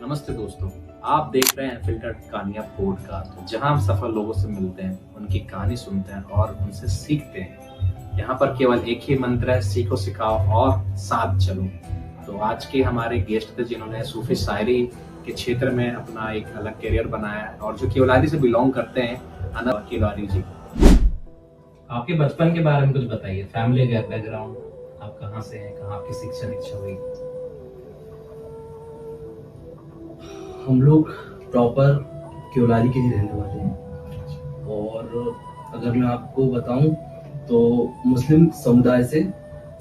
नमस्ते दोस्तों, आप देख रहे हैं फिल्टर्ड कहानियां पॉडकास्ट, जहां हम सफल लोगों से मिलते हैं, उनकी कहानी सुनते हैं और उनसे सीखते हैं। यहाँ पर केवल एक ही मंत्र है, सीखो सिखाओ और साथ चलो। तो आज के हमारे गेस्ट थे जिन्होंने सूफी शायरी के क्षेत्र में अपना एक अलग करियर बनाया है और जो केवलारी से बिलोंग करते हैं, अनंत केवलारी जी। आपके बचपन के बारे में कुछ बताइए, फैमिली का बैकग्राउंड, आप कहाँ से हैं, कहाँ आपकी शिक्षा दीक्षा हुई? हम लोग प्रॉपर केवलारी के ही रहने वाले हैं। और अगर मैं आपको बताऊं तो मुस्लिम समुदाय से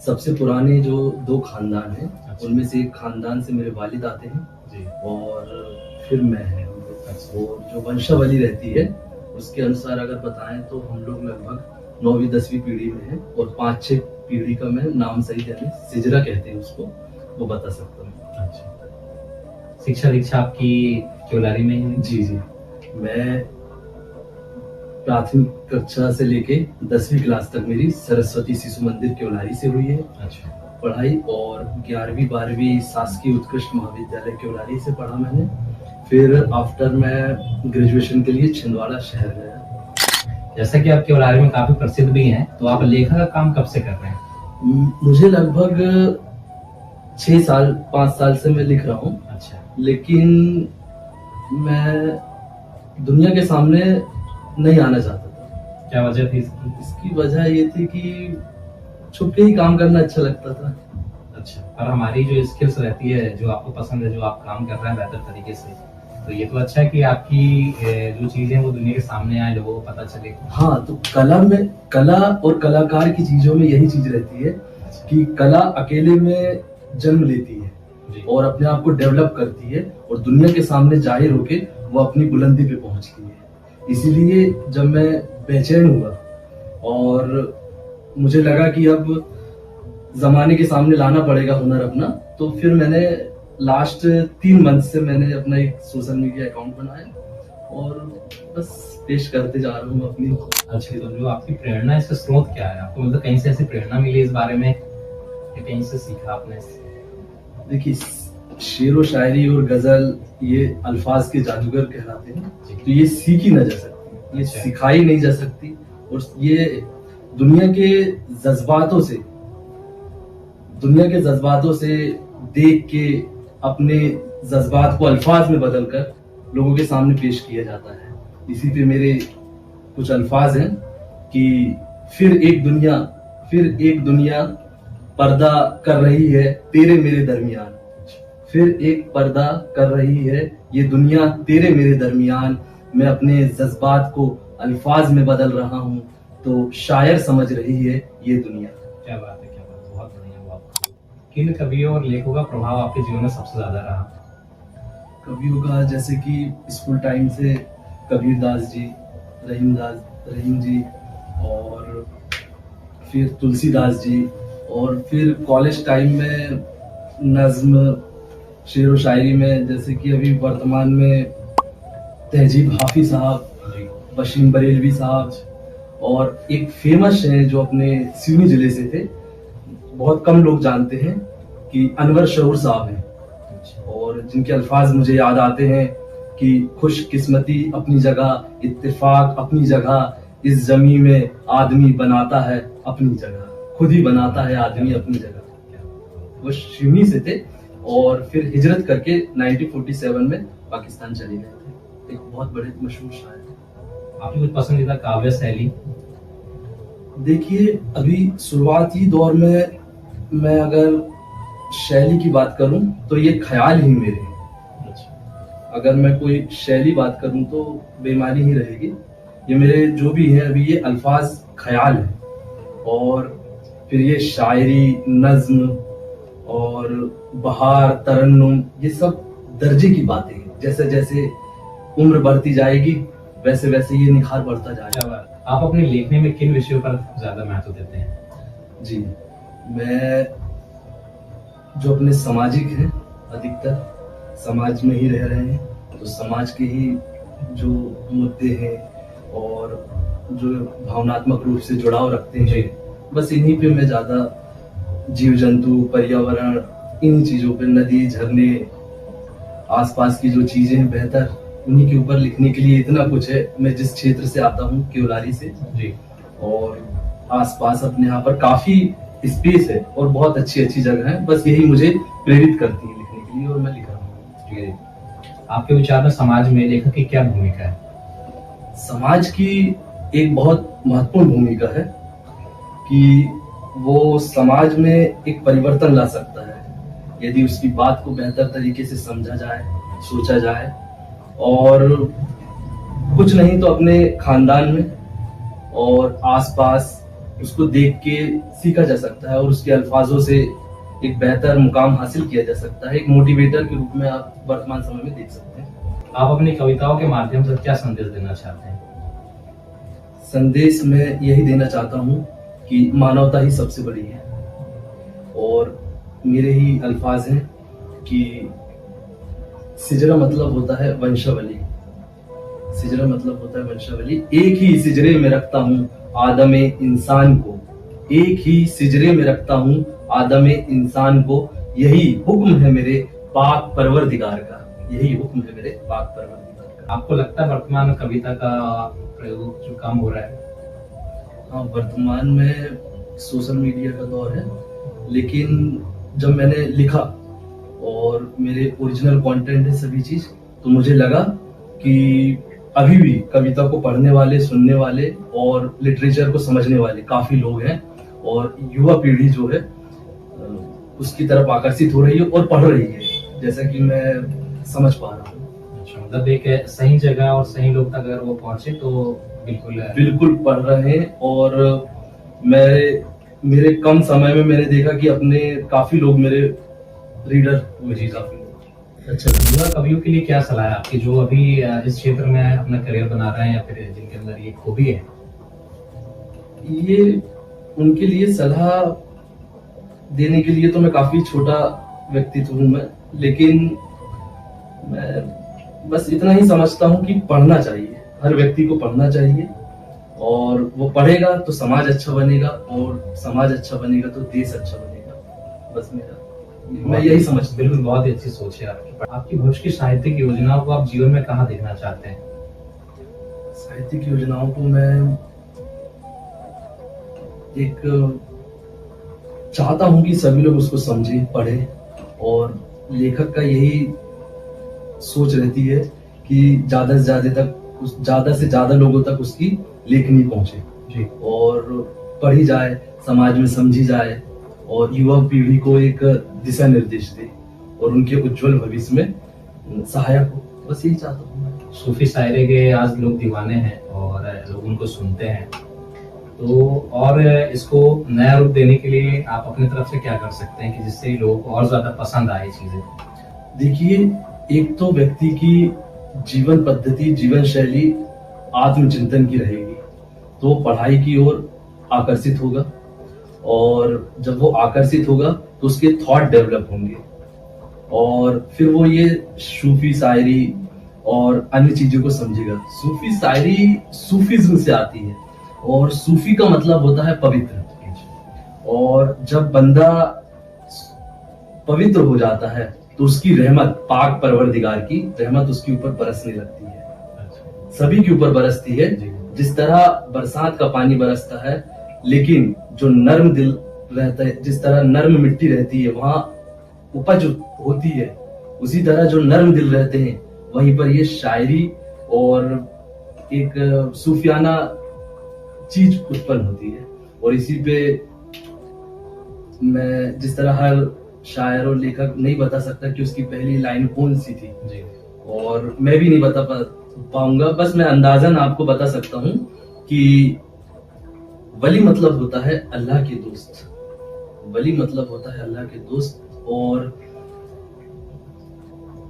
सबसे पुराने जो दो खानदान हैं, उनमें से एक खानदान से मेरे वालिद आते हैं जी। और फिर मैं है। और जो वंशावली रहती है उसके अनुसार अगर बताएं तो हम लोग लगभग 9वीं 10वीं पीढ़ी में हैं और 5-6 पीढ़ी का मैं नाम सही यानी सिजरा कहते हैं उसको, वो बता सकता हूँ। अच्छा, शिक्षा दीक्षा आपकी केवलारी में ही हुई? जी जी, मैं प्राथमिक कक्षा से लेके 10वीं क्लास तक मेरी सरस्वती शिशु मंदिर केवलारी से हुई है अच्छा। पढ़ाई, और 11वीं 12वीं शासकीय उत्कृष्ट महाविद्यालय केवलारी से पढ़ा मैंने। फिर आफ्टर मैं ग्रेजुएशन के लिए छिंदवाड़ा शहर गया। जैसा कि आप केवलारी में काफी प्रसिद्ध भी हैं, तो आप लेखक का काम कब से कर रहे हैं? मुझे लगभग 5 साल से मैं लिख रहा हूँ। अच्छा। लेकिन मैं दुनिया के सामने नहीं आना चाहता था। क्या वजह थी इसकी? इसकी वजह ये थी कि छुप के ही काम करना अच्छा लगता था। अच्छा, पर हमारी जो स्किल्स रहती है, जो आपको पसंद है, जो आप काम कर रहे हैं बेहतर तरीके से, तो ये तो अच्छा है कि आपकी जो चीजें वो दुनिया के सामने आए, लोगों को पता चले। हाँ, तो कला और कलाकार की चीजों में यही चीज रहती है कि कला अकेले में जन्म लेती है और अपने आप को डेवलप करती है और दुनिया के सामने जाहिर होके वो अपनी बुलंदी पे पहुंचती है। इसीलिए जब मैं बेचैन हुआ और मुझे लगा कि अब जमाने के सामने लाना पड़ेगा हुनर अपना, तो फिर मैंने लास्ट 3 मंथ से मैंने अपना एक सोशल मीडिया अकाउंट बनाया और बस पेश करते जा रहा हूँ अपनी। अच्छा, तो जो आपकी प्रेरणा, इसका स्रोत क्या है? आपको मतलब कहीं से ऐसी प्रेरणा मिली इस बारे में, या कहीं से सीखा आपने? देखिए, शेर व शायरी और गजल ये अल्फाज के जादूगर कहलाते हैं, तो ये सीखी ना जा सकती, ये सिखाई नहीं जा सकती, और ये दुनिया के जज्बातों से देख के अपने जज्बात को अल्फाज में बदलकर लोगों के सामने पेश किया जाता है। इसी पे मेरे कुछ अल्फाज हैं कि फिर एक दुनिया पर्दा कर रही है तेरे मेरे दरमियान, फिर एक पर्दा कर रही है ये दुनिया तेरे मेरे दरमियान, मैं अपने जज्बात को अल्फाज में बदल रहा हूँ तो शायर समझ रही है ये दुनिया। क्या बात है, क्या बात है, बहुत बढ़िया, बहुत। किन कवियों और लेखकों का प्रभाव आपके जीवन में सबसे ज्यादा रहा? कवियों का जैसे कि स्कूल टाइम से कबीर दास जी, रहीम जी, और फिर तुलसीदास जी, और फिर कॉलेज टाइम में नज्म, शेर व शायरी में जैसे कि अभी वर्तमान में तहजीब हाफिज साहब, वसीम बरेलवी साहब, और एक फेमस है जो अपने सिवनी जिले से थे, बहुत कम लोग जानते हैं कि अनवर शऊर साहब हैं, और जिनके अल्फाज मुझे याद आते हैं कि खुशकिस्मती अपनी जगह, इत्तेफाक अपनी जगह, इस जमी में आदमी बनाता है अपनी जगह, खुद ही बनाता है आदमी अपनी जगह। वो शिवनी से थे और फिर हिजरत करके 1947 में पाकिस्तान चले गए थे। एक बहुत बड़े मशहूर शायर थे। आपकी कुछ पसंदीदा काव्य शैली? देखिए, अभी शुरुआती दौर में मैं अगर शैली की बात करूं तो ये ख्याल ही मेरे हैं। अगर मैं कोई शैली बात करूं तो बेईमानी ही रहेगी। ये मेरे जो भी है अभी ये अल्फाज ख्याल है, और फिर ये शायरी, नज्म और बहार, तरन्नुम, ये सब दर्जे की बातें हैं। जैसे जैसे उम्र बढ़ती जाएगी वैसे वैसे ये निखार बढ़ता जाएगा। आप अपने लेखने में किन विषयों पर ज्यादा महत्व देते हैं? जी, मैं जो अपने सामाजिक हैं, अधिकतर समाज में ही रह रहे हैं, तो समाज के ही जो मुद्दे हैं और जो भावनात्मक रूप से जुड़ाव रखते हैं, बस इन्हीं पे मैं ज्यादा, जीव जंतु, पर्यावरण, इन चीजों पे, नदी, झरने, आसपास की जो चीजें हैं बेहतर, उन्हीं के ऊपर लिखने के लिए इतना कुछ है। मैं जिस क्षेत्र से आता हूँ, केवलारी से, जी। और आसपास अपने यहाँ पर काफी स्पेस है और बहुत अच्छी अच्छी जगह है। बस यही मुझे प्रेरित करती है लिखने के लिए, और मैं लिख रहा हूँ। जी। आपके विचार में समाज में लेखक की क्या भूमिका है? समाज की एक बहुत महत्वपूर्ण भूमिका है कि वो समाज में एक परिवर्तन ला सकता है यदि उसकी बात को बेहतर तरीके से समझा जाए, सोचा जाए, और कुछ नहीं तो अपने खानदान में और आसपास उसको देख के सीखा जा सकता है और उसके अल्फाजों से एक बेहतर मुकाम हासिल किया जा सकता है। एक मोटिवेटर के रूप में आप वर्तमान समय में देख सकते हैं। आप अपनी कविताओं के माध्यम से क्या संदेश देना चाहते हैं? संदेश में यही देना चाहता हूँ कि मानवता ही सबसे बड़ी है, और मेरे ही अल्फाज हैं कि सिजरा मतलब होता है वंशावली, सिजरा मतलब होता है वंशावली। एक ही सिजरे में रखता हूँ आदम इंसान को, एक ही सिजरे में रखता हूँ आदम इंसान को, यही हुक्म है मेरे पाक परवरदिगार का, यही हुक्म है मेरे पाक परवरदिगार का। आपको लगता है वर्तमान में कविता का प्रयोग जो कम हो रहा है? हाँ, वर्तमान में सोशल मीडिया का दौर है, लेकिन जब मैंने लिखा और मेरे ओरिजिनल कंटेंट है सभी चीज, तो मुझे लगा कि अभी भी कविता को पढ़ने वाले, सुनने वाले और लिटरेचर को समझने वाले काफी लोग हैं, और युवा पीढ़ी जो है उसकी तरफ आकर्षित हो रही है और पढ़ रही है, जैसा कि मैं समझ पा रहा हूँ। अच्छा, मतलब एक सही जगह और सही लोग तक अगर वो पहुंचे तो बिल्कुल पढ़ रहे हैं। और मेरे कम समय में मैंने देखा कि अपने काफी लोग मेरे रीडर हुए जी, काफी लोग। अच्छा, युवा कवियों के लिए क्या सलाह है आपकी जो अभी इस क्षेत्र में अपना करियर बना रहे हैं या फिर जिनके अंदर ये खूबी है? ये उनके लिए सलाह देने के लिए तो मैं काफी छोटा व्यक्तित्व हूँ मैं, लेकिन मैं बस इतना ही समझता हूँ कि पढ़ना चाहिए, हर व्यक्ति को पढ़ना चाहिए, और वो पढ़ेगा तो समाज अच्छा बनेगा, और समाज अच्छा बनेगा तो देश अच्छा बनेगा। बस मैं यही समझता हूँ। बिल्कुल, बहुत ही अच्छी सोच है आपकी। आपकी भविष्य की साहित्यिक योजनाओं को आप जीवन में कहाँ देखना चाहते हैं? साहित्यिक योजनाओं को मैं एक चाहता हूँ कि सभी लोग उसको समझें, पढ़ें, और लेखक का यही सोच रहती है कि ज्यादा से ज्यादा लोगों तक उसकी लेखनी पहुंचे जी, और पढ़ी जाए, समाज में समझी जाए, और युवा पीढ़ी को एक दिशा निर्देश दे और उनके उज्जवल भविष्य में सहायक हो। बस यही चाहता हूँ मैं। सूफी शायरे के आज लोग दीवाने हैं और लोग उनको सुनते हैं, तो और इसको नया रूप देने के लिए आप अपनी तरफ से क्या कर सकते हैं कि जिससे लोगों को और ज्यादा पसंद आए चीजें? देखिए, एक तो व्यक्ति की जीवन पद्धति, जीवन शैली आत्मचिंतन की रहेगी, तो वो पढ़ाई की ओर आकर्षित होगा, और जब वो आकर्षित होगा तो उसके थॉट डेवलप होंगे, और फिर वो ये सूफी शायरी और अन्य चीजों को समझेगा। सूफी शायरी सूफीज्म से आती है, और सूफी का मतलब होता है पवित्र, और जब बंदा पवित्र हो जाता है तो उसकी रहमत, पाक परवरदिगार की रहमत उसके ऊपर बरसने लगती है। सभी के ऊपर बरसती है, जिस तरह बरसात का पानी बरसता है, लेकिन जो नर्म दिल रहता है, जिस तरह नर्म मिट्टी रहती है वहां उपज होती है, उसी तरह जो नर्म दिल रहते हैं वहीं पर ये शायरी और एक सूफियाना चीज उत्पन्न होती है। और इसी पे मैं, जिस तरह हर शायर और लेखक नहीं बता सकता कि उसकी पहली लाइन कौन सी थी जी, और मैं भी नहीं बता पाऊंगा, बस मैं अंदाजन आपको बता सकता हूँ कि वली मतलब होता है अल्लाह के दोस्त, वली मतलब होता है अल्लाह के दोस्त, और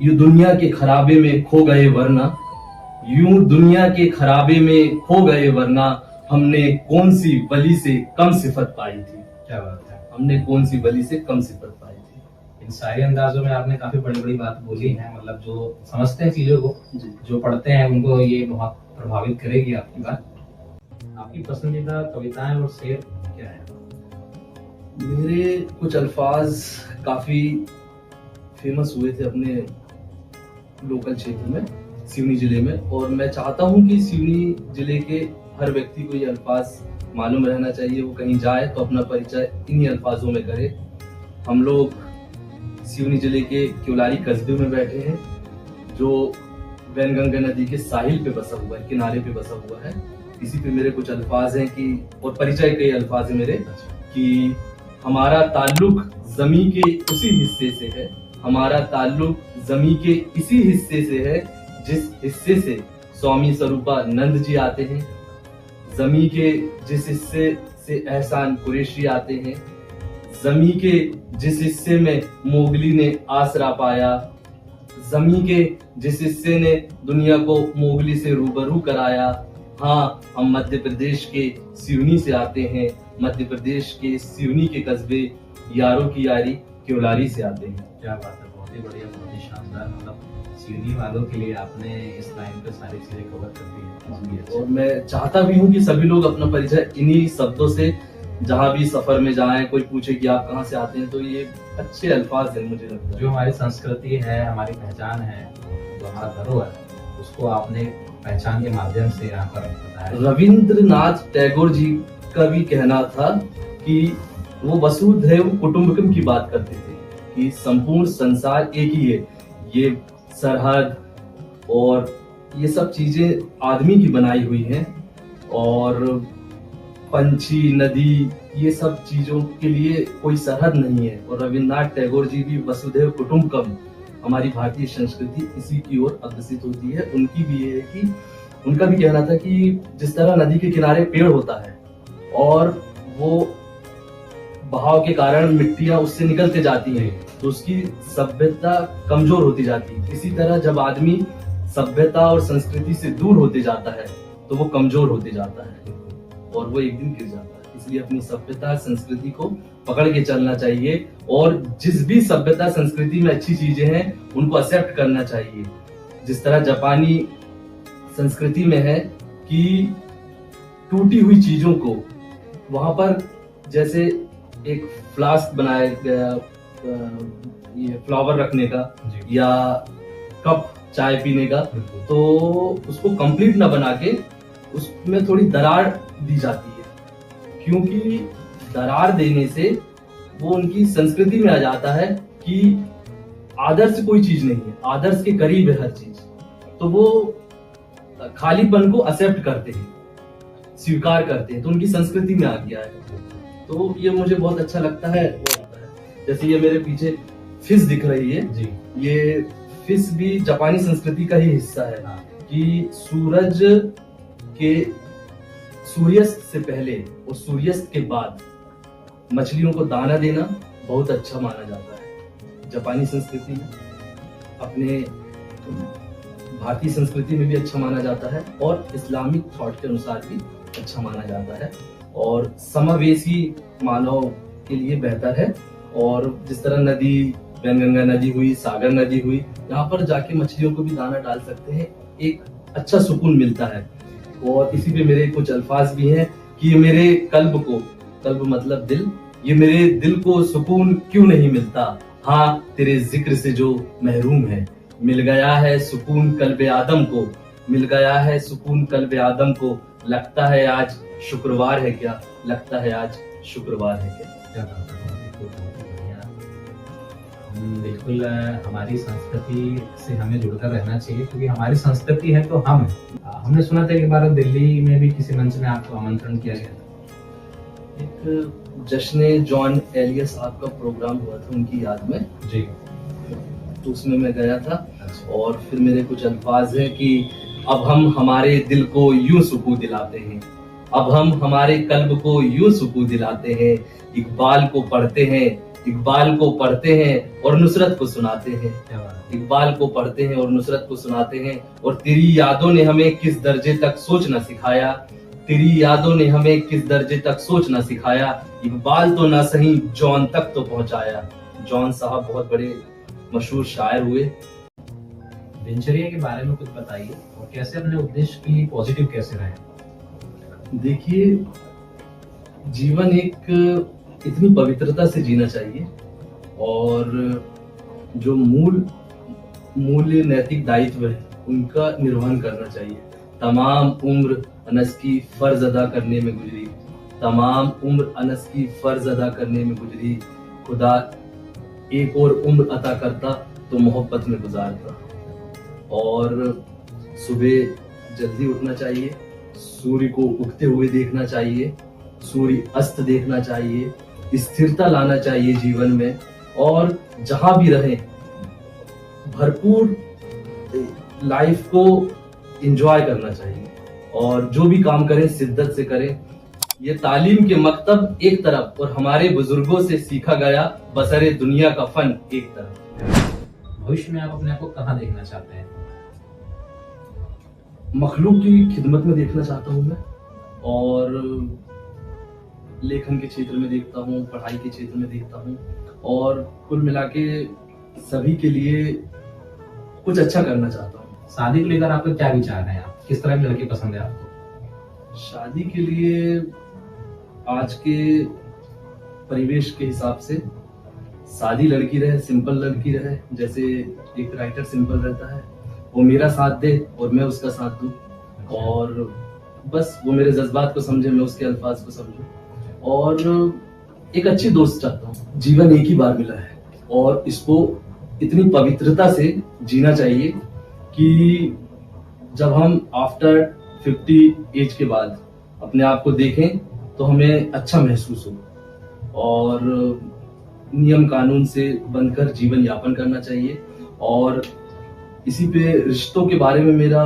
यूं दुनिया के खराबे में खो गए वरना, यूं दुनिया के खराबे में खो गए वरना, हमने कौन सी वली से कम सिफत पाई थी। क्या बात है, हमने कौन सी वली से कम सिफत पाई थी। इन सारे अंदाजों में आपने काफी बड़ी बड़ी बात बोली है, मतलब जो समझते हैं चीजों को, जो पढ़ते हैं उनको ये बहुत प्रभावित करेगी आपकी बात। आपकी पसंदीदा कविताएं और शेर क्या है? मेरे कुछ अल्फाज काफी फेमस हुए थे अपने लोकल क्षेत्र में, सिवनी जिले में। और मैं चाहता हूँ कि सिवनी जिले के हर व्यक्ति को ये अल्फाज मालूम रहना चाहिए, वो कहीं जाए तो अपना परिचय इन्हीं अल्फाजों में करे। हम लोग सिवनी जिले के क्योलारी कस्बे में बैठे हैं, जो वैनगंगा नदी के साहिल पे बसा हुआ है, किनारे पे बसा हुआ है। इसी पे मेरे कुछ अल्फाज हैं कि, और परिचय के अल्फाज हैं मेरे, कि हमारा ताल्लुक जमी के उसी हिस्से से है, हमारा ताल्लुक जमी के इसी हिस्से से है जिस हिस्से से स्वामी स्वरूपानंद जी आते हैं। जमी के जिस हिस्से से एहसान कुरैशी आते हैं, जमी के जिस हिस्से में मोगली ने आसरा पाया, जमी के जिस हिस्से ने दुनिया को मोगली से रूबरू कराया। हाँ, हम मध्य प्रदेश के सिवनी से आते हैं, मध्य प्रदेश के सिवनी के कस्बे यारों की यारी क्योलारी से आते हैं। क्या बात है, बहुत ही बढ़िया, बहुत ही शानदार। मतलब सिवनी वालों के लिए आपने इस टाइम पे सारी चीजें कवर कर दी है। और मैं चाहता भी हूँ कि सभी लोग अपना परिचय इन्हीं शब्दों से, जहाँ भी सफर में जाएं, कोई पूछे कि आप कहाँ से आते हैं, तो ये अच्छे अल्फाज हैं मुझे लगता है। जो हमारी संस्कृति है, हमारी पहचान है, जो हमारा धरोहर है, उसको आपने पहचान के माध्यम से यहाँ पर बताया। रविंद्रनाथ टैगोर जी का भी कहना था कि वो वसुधैव कुटुंबकम की बात करते थे कि संपूर्ण संसार एक ही है। ये सरहद और ये सब चीजें आदमी की बनाई हुई हैं, और पंछी, नदी, ये सब चीजों के लिए कोई सरहद नहीं है। और रविन्द्रनाथ टैगोर जी भी वसुधैव कुटुंबकम, हमारी भारतीय संस्कृति इसी की ओर अग्रसित होती है। उनकी भी ये है कि, उनका भी कहना था कि जिस तरह नदी के किनारे पेड़ होता है और वो बहाव के कारण मिट्टियां उससे निकलते जाती हैं, तो उसकी सभ्यता कमजोर होती जाती है। इसी तरह जब आदमी सभ्यता और संस्कृति से दूर होते जाता है तो वो कमजोर होते जाता है और वो एक दिन गिर जाता है। इसलिए अपनी सभ्यता संस्कृति को पकड़ के चलना चाहिए, और जिस भी सभ्यता संस्कृति में अच्छी चीजें हैं उनको एक्सेप्ट करना चाहिए। जिस तरह जापानी संस्कृति में है कि टूटी हुई चीजों को वहां पर, जैसे एक फ्लास्क बनाया गया ये फ्लावर रखने का या कप चाय पीने का, तो उसको कंप्लीट ना बना के उसमें थोड़ी दरार दी जाती है, क्योंकि दरार देने से वो उनकी संस्कृति में आ जाता है कि आदर्श कोई चीज नहीं है, आदर्श के करीब है हर चीज। तो वो खालीपन को एक्सेप्ट करते हैं, स्वीकार करते हैं, तो उनकी संस्कृति में आ गया है। तो ये मुझे बहुत अच्छा लगता है। जैसे ये मेरे पीछे फिश दिख रही है जी, ये फिश भी जापानी संस्कृति का ही हिस्सा है कि सूर्यास्त से पहले और सूर्यास्त के बाद मछलियों को दाना देना बहुत अच्छा माना जाता है जापानी संस्कृति में। अपने भारतीय संस्कृति में भी अच्छा माना जाता है और इस्लामिक थॉट के अनुसार भी अच्छा माना जाता है, और समावेशी मानव के लिए बेहतर है। और जिस तरह नदी, वैनगंगा नदी हुई, सागर नदी हुई, यहाँ पर जाके मछलियों को भी दाना डाल सकते हैं, एक अच्छा सुकून मिलता है। और इसी पे मेरे कुछ अल्फाज भी हैं कि ये मेरे कल्ब को, कल्ब मतलब दिल, ये मेरे दिल को सुकून क्यों नहीं मिलता, हाँ तेरे जिक्र से जो महरूम है। मिल गया है सुकून कल्बे आदम को, मिल गया है सुकून कल्बे आदम को, लगता है आज शुक्रवार है क्या, लगता है आज शुक्रवार है क्या। बिल्कुल हमारी संस्कृति से हमें जुड़कर रहना चाहिए, क्योंकि हमारी संस्कृति है तो हम है। हमने सुना था कि बार दिल्ली में भी किसी मंच में आपको आमंत्रण किया गया था। एक जश्न जॉन एलिया साहब का प्रोग्राम हुआ था उनकी याद में जी, तो उसमें मैं गया था। और फिर मेरे कुछ अल्फाज हैं कि अब हम हमारे दिल को यूं सुकून दिलाते हैं, अब हम हमारे कल्ब को यूं सुकून दिलाते हैं, इकबाल को पढ़ते हैं, इकबाल को पढ़ते हैं और नुसरत को सुनाते हैं, इकबाल को पढ़ते हैं और नुसरत को सुनाते हैं। और तेरी यादों ने हमें किस दर्जे तक सोचना सिखाया, तेरी यादों ने हमें किस दर्जे तक सोचना सिखाया, इकबाल तो ना सही जॉन तक तो पहुंचाया। जॉन साहब बहुत बड़े मशहूर शायर हुए। दिनचर्या के बारे में कुछ बताइए, और कैसे अपने उद्देश्य की पॉजिटिव कैसे रहे। देखिए, जीवन एक इतनी पवित्रता से जीना चाहिए, और जो मूल मूल्य नैतिक दायित्व है उनका निर्वहन करना चाहिए। तमाम उम्र अनस की फर्ज अदा करने में गुजरी, तमाम उम्र अनस की फर्ज अदा करने में गुजरी, खुदा एक और उम्र अता करता तो मोहब्बत में गुजारता। और सुबह जल्दी उठना चाहिए, सूर्य को उगते हुए देखना चाहिए, सूर्य अस्त देखना चाहिए, स्थिरता लाना चाहिए जीवन में, और जहां भी रहें भरपूर लाइफ को एंजॉय करना चाहिए, और जो भी काम करें शिद्दत से करें। ये तालीम के मकतब एक तरफ और हमारे बुजुर्गों से सीखा गया बसरे दुनिया का फन एक तरफ। भविष्य में आप अपने आप को कहाँ देखना चाहते हैं? मखलूक की खिदमत में देखना चाहता हूँ मैं, और लेखन के क्षेत्र में देखता हूँ, पढ़ाई के क्षेत्र में देखता हूँ, और कुल मिला के सभी के लिए कुछ अच्छा करना चाहता हूँ। शादी को लेकर आपके क्या विचार हैं? आप किस तरह की लड़की पसंद है आपको? शादी के लिए आज के परिवेश के हिसाब से सादी लड़की रहे, सिंपल लड़की रहे। जैसे एक राइटर सिंपल रहता है, वो मेरा साथ दे और मैं उसका साथ दूं, और बस वो मेरे जज्बात को समझे, मैं उसके अल्फाज को समझूं, और एक अच्छी दोस्त चाहता हूँ। जीवन एक ही बार मिला है और इसको इतनी पवित्रता से जीना चाहिए कि जब हम आफ्टर 50 एज के बाद अपने आप को देखें तो हमें अच्छा महसूस हो, और नियम कानून से बनकर जीवन यापन करना चाहिए। और इसी पे रिश्तों के बारे में मेरा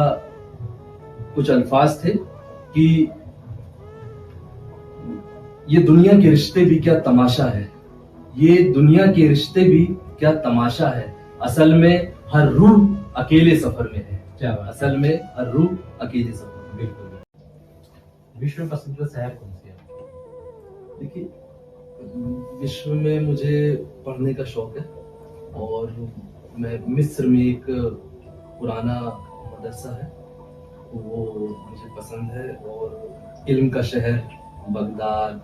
कुछ अल्फाज थे कि ये दुनिया के रिश्ते भी क्या तमाशा है, ये दुनिया के रिश्ते भी क्या तमाशा है, असल में हर रूह अकेले सफर में है। क्या बात? असल में हर रूह अकेले सफर में। बिल्कुल। विश्व में पसंदीदा शहर कौन सी है? देखिए, विश्व में मुझे पढ़ने का शौक है, और मैं मिस्र में एक पुराना मदरसा है वो मुझे पसंद है, और इल्म का शहर बगदाद,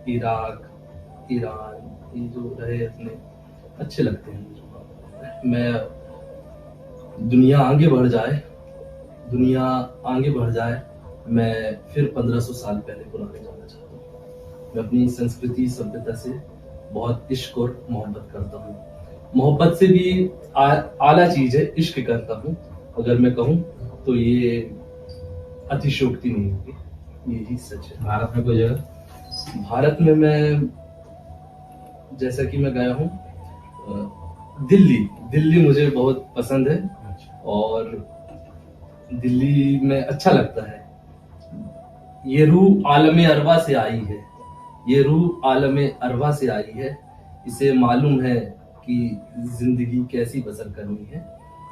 इराक, ईरान, ये जो रहे अपने अच्छे लगते हैं मुझे। मैं दुनिया आगे बढ़ जाए, मैं फिर 1500 साल पहले पुराने जाना चाहता हूँ। मैं अपनी संस्कृति सभ्यता से बहुत इश्क और मोहब्बत करता हूँ। मोहब्बत से भी आला चीज है इश्क करता हूँ, अगर मैं कहूँ तो ये अतिशयोक्ति नहीं होगी, यही सच है। भारत में कोई जगह? भारत में मैं, जैसा कि मैं गया हूँ दिल्ली मुझे बहुत पसंद है, और दिल्ली में अच्छा लगता है। ये रूह आलम अरवा से आई है, ये रूह आलम अरवा से आई है, इसे मालूम है कि जिंदगी कैसी बसर करनी है।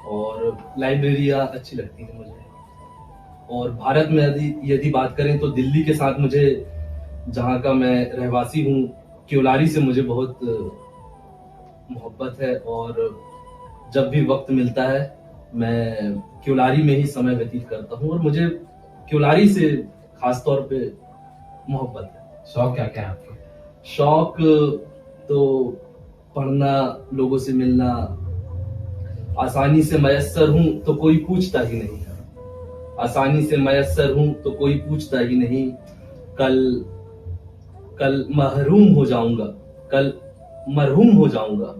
और लाइब्रेरियाँ अच्छी लगती हैं मुझे। और भारत में यदि बात करें तो दिल्ली के साथ मुझे, जहाँ का मैं रहवासी हूँ, क्योलारी से मुझे बहुत मोहब्बत है, और जब भी वक्त मिलता है मैं क्योलारी में ही समय व्यतीत करता हूँ, और मुझे क्योलारी से खास तौर पे मोहब्बत है। शौक क्या क्या है आपके? शौक तो पढ़ना, लोगों से मिलना, आसानी से मयस्सर हूं तो कोई पूछता ही नहीं है, आसानी से मयस्सर हूं तो कोई पूछता ही नहीं। कल महरूम हो जाऊंगा,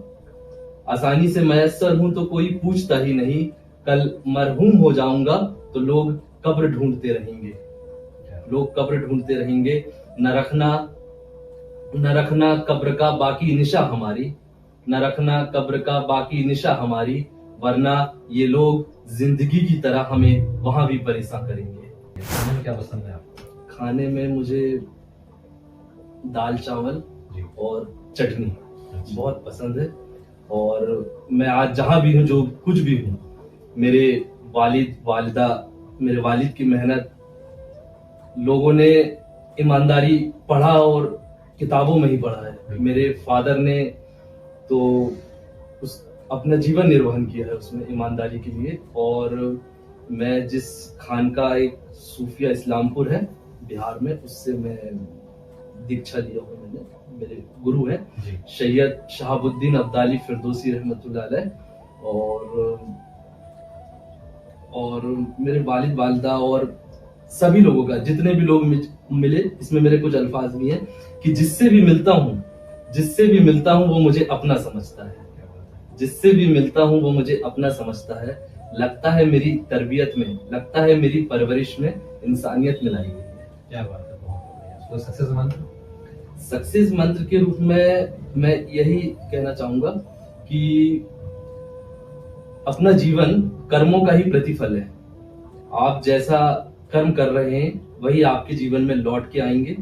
आसानी से मयस्सर हूं तो कोई पूछता ही नहीं। कल मरहूम हो जाऊंगा तो लोग कब्र ढूंढते रहेंगे, न रखना कब्र का बाकी निशा हमारी, वरना ये लोग जिंदगी की तरह हमें वहां भी परेशान करेंगे। खाने में क्या पसंद है आपको? खाने में मुझे दाल चावल और चटनी बहुत पसंद है, और मैं आज जहां भी हूँ, जो कुछ भी हूँ, मेरे वालिद की मेहनत, लोगों ने ईमानदारी पढ़ा और किताबों में ही पढ़ा है। मेरे फादर ने तो अपना जीवन निर्वहन किया है उसमें ईमानदारी के लिए। और मैं जिस खानका, एक सूफिया इस्लामपुर है बिहार में, उससे मैं दीक्षा लिया हूँ। मैंने, मेरे गुरु हैं सैयद शहाबुद्दीन अब्दाली फिरदौसी रहमतुल्लाह अलैह, और और मेरे वालिद वालिदा और सभी लोगों का, जितने भी लोग मिले, इसमें मेरे कुछ अल्फाज भी हैं कि जिससे भी मिलता हूँ वो मुझे अपना समझता है, जिससे भी मिलता हूँ वो मुझे अपना समझता है। लगता है मेरी तरबियत में, लगता है मेरी परवरिश में इंसानियत मिलाई गई है। क्या बात है, बहुत बढ़िया। तो सक्सेस मंत्र के रूप में मैं यही कहना चाहूंगा कि अपना जीवन कर्मों का ही प्रतिफल है। आप जैसा कर्म कर रहे हैं वही आपके जीवन में लौट के आएंगे,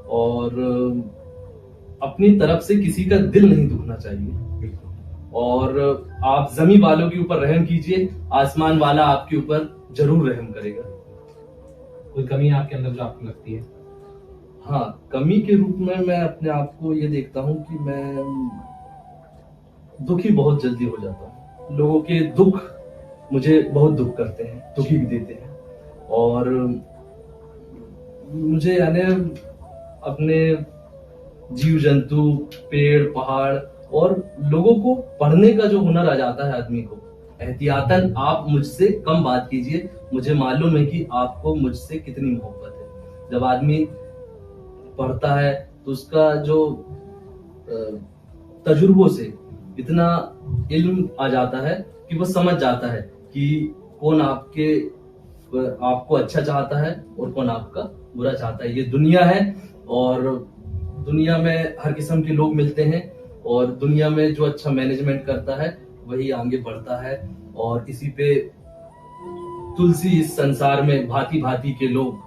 और अपनी तरफ से किसी का दिल नहीं दुखना चाहिए। और आप जमीन वालों के ऊपर रहम कीजिए, आसमान वाला आपके ऊपर जरूर रहम करेगा। कोई कमी आपके अंदर जो आपको लगती है? हाँ, कमी के रूप में मैं अपने आप को ये देखता हूँ कि मैं दुखी बहुत जल्दी हो जाता हूँ। लोगों के दुख मुझे बहुत दुख करते हैं, दुखी भी देते हैं। और मुझे यानी अपने जीव जंतु, पेड़ पहाड़ और लोगों को पढ़ने का जो हुनर आ जाता है आदमी को, एहतियातन आप मुझसे कम बात कीजिए, मुझे मालूम है कि आपको मुझसे कितनी मोहब्बत है। जब आदमी पढ़ता है तो उसका जो तजुर्बों से इतना इल्म आ जाता है कि वो समझ जाता है कि कौन आपको अच्छा चाहता है और कौन आपका बुरा चाहता है। ये दुनिया है, और दुनिया में हर किस्म के लोग मिलते हैं, और दुनिया में जो अच्छा मैनेजमेंट करता है वही आगे बढ़ता है। और इसी पे तुलसी इस संसार में भांति भांति के लोग,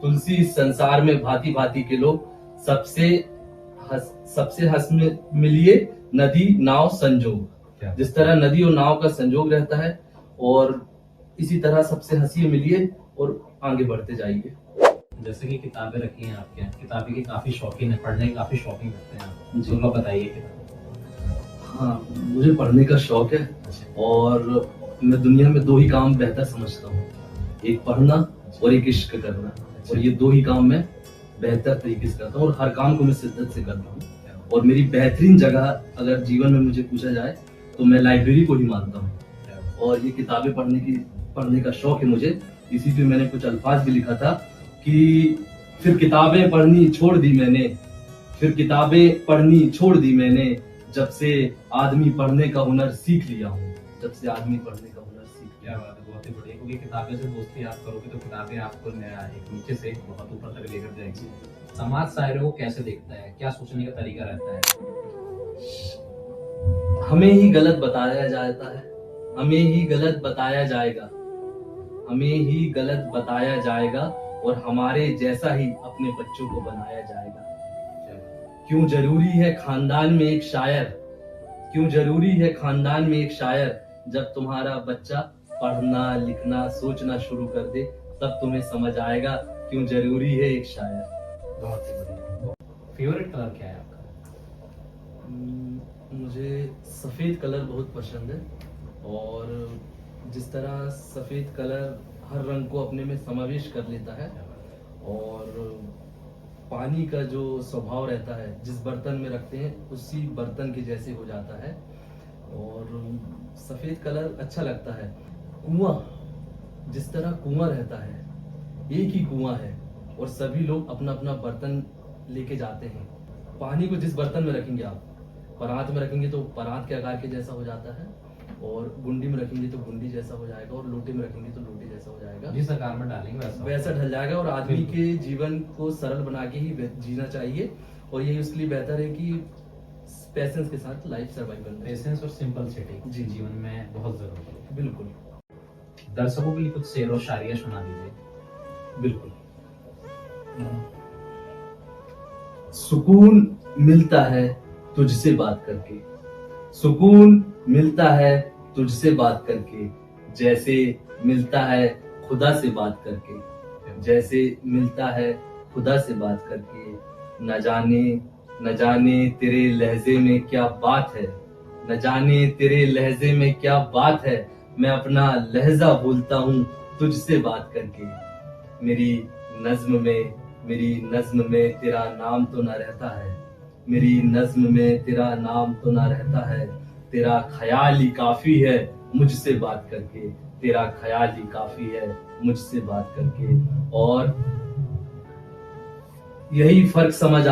तुलसी इस संसार में भांति भांति के लोग, सबसे हंस में मिलिए नदी नाव संजोग। जिस तरह नदी और नाव का संजोग रहता है, और इसी तरह सबसे हंसिए मिलिए और आगे बढ़ते जाइए। जैसे कि किताबें रखी हैं आपके, किताबें के काफी शौकीन है, पढ़ने के काफी शौकीन लगते हैं आप, जी। तो बताइए। हाँ, मुझे पढ़ने का शौक है, और मैं दुनिया में दो ही काम बेहतर समझता हूँ, एक पढ़ना और एक इश्क करना। और ये दो ही काम मैं बेहतर तरीके से करता हूँ, और हर काम को मैं शिद्दत से करता हूँ। और मेरी बेहतरीन जगह अगर जीवन में मुझे पूछा जाए तो मैं लाइब्रेरी को ही मानता हूँ। और ये किताबें पढ़ने का शौक है मुझे। इसी पे मैंने कुछ अल्फाज भी लिखा था कि फिर किताबें पढ़नी छोड़ दी मैंने, फिर किताबें पढ़नी छोड़ दी मैंने, जब से आदमी पढ़ने का हुनर सीख लिया हूँ, जब से आदमी पढ़ने का हुनर सीख लिया। क्या बात है, बहुत ही बढ़िया। क्योंकि किताबें से दोस्ती आप करोगे तो किताबें आपको एक नीचे से बहुत ऊपर तक लेकर जाएगी। समाज शायरों को कैसे देखता है, क्या सोचने का तरीका रहता है? हमें ही गलत बताया जाता है, हमें ही गलत बताया जाएगा, हमें ही गलत बताया जाएगा, और हमारे जैसा ही अपने बच्चों को बनाया जाएगा। क्यों जरूरी है खानदान में एक शायर, क्यों जरूरी है खानदान में एक शायर, जब तुम्हारा बच्चा पढ़ना लिखना सोचना शुरू कर दे तब तुम्हें समझ आएगा क्यों जरूरी है एक शायर। बहुत ही बढ़िया। फेवरेट कलर क्या है आपका? मुझे सफेद कलर बहुत पसंद है, और जिस तरह सफेद कलर हर रंग को अपने में समावेश कर लेता है, और पानी का जो स्वभाव रहता है जिस बर्तन में रखते हैं उसी बर्तन के जैसे हो जाता है, और सफेद कलर अच्छा लगता है। कुआं, जिस तरह कुआं रहता है, एक ही कुआं है और सभी लोग अपना अपना बर्तन लेके जाते हैं। पानी को जिस बर्तन में रखेंगे आप, परात में रखेंगे तो परात के आकार के जैसा हो जाता है, और गुंडी में रखेंगे तो गुंडी जैसा हो जाएगा, और लोटे में रखेंगे तो लोटे जैसा हो जाएगा। जिस आकार में डालेंगे वैसा ढल जाएगा। और आदमी के जीवन को सरल बना के ही जीना चाहिए, और यही उसके लिए बेहतर है कि पेशेंस के साथ लाइफ सर्वाइव करना। पेशेंस और सिंपल जी जीवन में बहुत जरूरी है। बिल्कुल। दर्शकों के लिए कुछ शेर और शायरियां सुना दीजिए। बिल्कुल। सुकून मिलता है तुझसे बात करके, सुकून मिलता है तुझसे बात करके, जैसे मिलता है खुदा से बात करके, जैसे मिलता है खुदा से बात करके। न जाने तेरे लहजे में क्या बात है, न जाने तेरे लहजे में क्या बात है, मैं अपना लहजा भूलता हूँ तुझसे बात करके। मेरी नज्म में तेरा नाम तो ना रहता है, मेरी नज्म में तेरा नाम तो ना रहता है, तेरा ख्याल ही काफी है मुझसे बात करके, तेरा ख्याल ही काफी है मुझसे बात करके। और यही फर्क समझ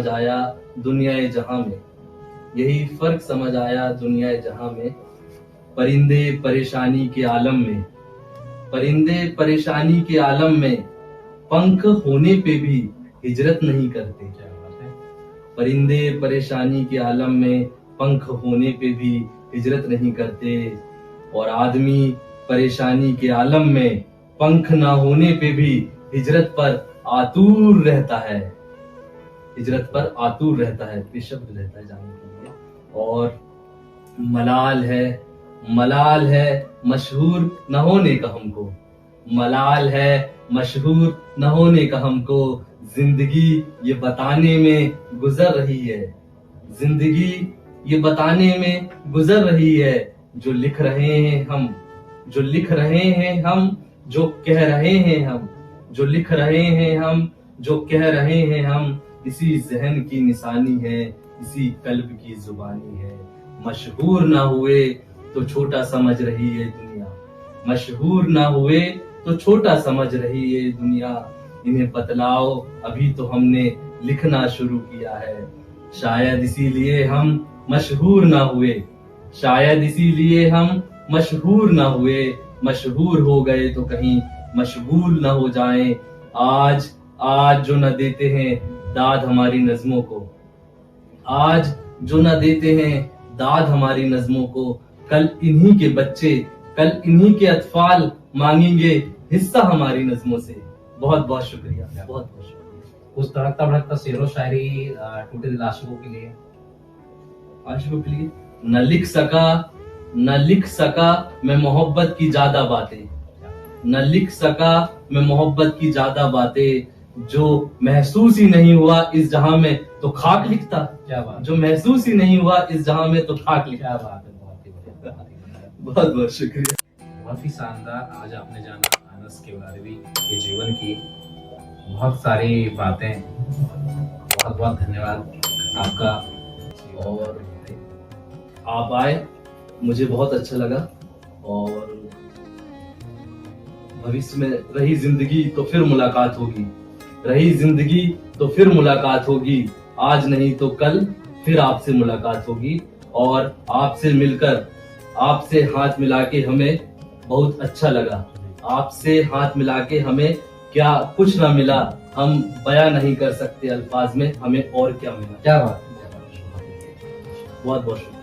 आया दुनियाए जहां में, यही फर्क समझ आया दुनियाए जहां में। परिंदे परेशानी के आलम में, परिंदे परेशानी के आलम में पंख होने पे भी हिजरत नहीं करते। परिंदे परेशानी के आलम में पंख होने पे भी हिजरत नहीं करते, और आदमी परेशानी के आलम में पंख ना होने पे भी हिजरत पर आतुर रहता है, हिजरत पर आतुर रहता है, बेशब्द रहता है जाने के लिए। और मलाल है मशहूर न होने का हमको, मलाल है मशहूर न होने का हमको। जिंदगी ये बताने में गुजर रही है, जिंदगी ये बताने में गुजर रही है। जो लिख रहे हैं हम, जो लिख रहे हैं हम, जो कह रहे हैं हम, जो लिख रहे हैं हम, जो कह रहे हैं हम, इसी जहन की निशानी है, इसी कल्ब की जुबानी है। मशहूर ना हुए तो छोटा समझ रही है दुनिया, मशहूर ना हुए तो छोटा समझ रही है दुनिया। इन्हें बतलाओ अभी तो हमने लिखना शुरू किया है, शायद इसीलिए हम मशहूर ना हुए, शायद इसीलिए हम मशहूर ना हुए। मशहूर हो गए तो कहीं मशगूल ना हो जाएं। आज जो न देते हैं दाद हमारी नज़्मों को, आज जो न देते हैं दाद हमारी नज़्मों को, कल इन्हीं के बच्चे, कल इन्हीं के अतफाल मांगेंगे हिस्सा हमारी नज़्मों से। बहुत बहुत शुक्रिया, बहुत बहुत शुक्रिया। कुछ तड़कता भड़कता शेर व शायरी टूटे दिल आशिकों के लिए, आशिकों के लिए। न लिख सका मैं मोहब्बत की ज्यादा बातें, न लिख सका मैं मोहब्बत की ज्यादा बातें। जो महसूस ही नहीं हुआ इस जहां में तो खाक लिखता। क्या बात, जो महसूस ही नहीं हुआ इस जहां में तो खाक लिखता। क्या बात है, बहुत ही बढ़िया, बहुत बहुत शुक्रिया। बहुत ही शानदार। आज आपने जाना अनस केवलारवी के जीवन की बहुत सारी बातें। बहुत बहुत धन्यवाद आपका। और आप आए, मुझे बहुत अच्छा लगा। और भविष्य में रही जिंदगी तो फिर मुलाकात होगी, रही जिंदगी तो फिर मुलाकात होगी। आज नहीं तो कल फिर आपसे मुलाकात होगी। और आपसे मिलकर, आपसे हाथ मिला के हमें बहुत अच्छा लगा। आपसे हाथ मिला के हमें क्या कुछ ना मिला, हम बयां नहीं कर सकते अल्फाज में हमें और क्या मिला। क्या बात, बहुत बहुत शुक्रिया।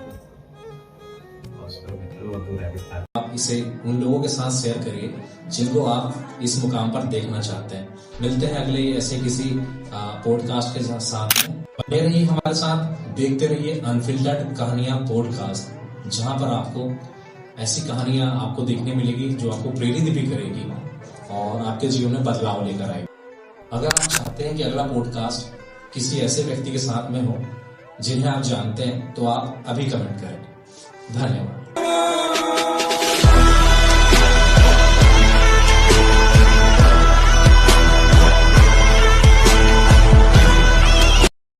आप इसे उन लोगों के साथ शेयर करिए जिनको आप इस मुकाम पर देखना चाहते हैं। मिलते हैं अगले ऐसे किसी पॉडकास्ट के साथ में। बने रहिए हमारे साथ, देखते रहिए अनफिल्टर्ड कहानियां पॉडकास्ट, जहां पर आपको ऐसी कहानियां आपको देखने मिलेगी जो आपको प्रेरित भी करेगी और आपके जीवन में बदलाव लेकर आएगी। अगर आप चाहते हैं कि अगला पॉडकास्ट किसी ऐसे व्यक्ति के साथ में हो जिन्हें आप जानते हैं तो आप अभी कमेंट करें। धन्यवाद।